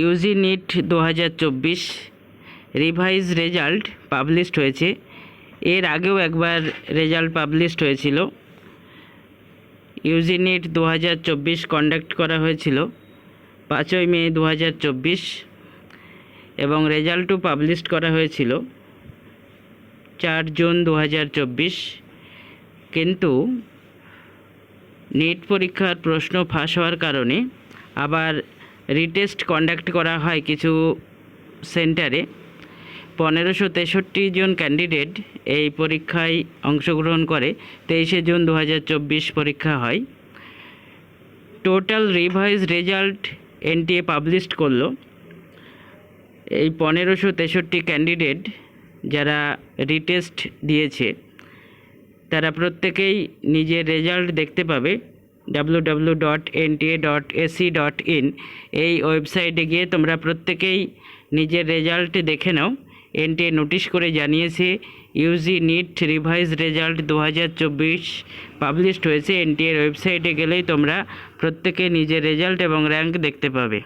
Yuji NEET 2024 revise result published হয়েছে। এর আগেও একবার রেজাল্ট পাবলিশড হয়েছিল। ইউজি নিট 2024 কন্ডাক্ট করা হয়েছিল 5ই মে 2024 এবং রেজাল্টও পাবলিশড করা হয়েছিল 4 জুন 2024। কিন্তু নিট পরীক্ষার প্রশ্ন ফাঁস হওয়ার কারণে আবার রিটেস্ট কন্ডাক্ট করা হয় কিছু সেন্টারে। 1563 জন ক্যান্ডিডেট এই পরীক্ষায় অংশগ্রহণ করে। 23 জুন 2024 পরীক্ষা হয়। Total revise result NTA published করলো। এই 1563 ক্যান্ডিডেট যারা রিটেস্ট দিয়েছে তারা প্রত্যেকেই নিজের রেজাল্ট দেখতে পাবে www.nta.ac.in এই ওয়েবসাইটে গিয়ে তোমরা প্রত্যেকেই নিজের রেজাল্ট দেখে নাও। এনটিএ নোটিশ করে জানিয়েছে UG NEET revise result 2024 published হয়েছে। এনটিএর ওয়েবসাইটে গেলেই তোমরা প্রত্যেকে নিজের রেজাল্ট এবং র্যাঙ্ক দেখতে পাবে।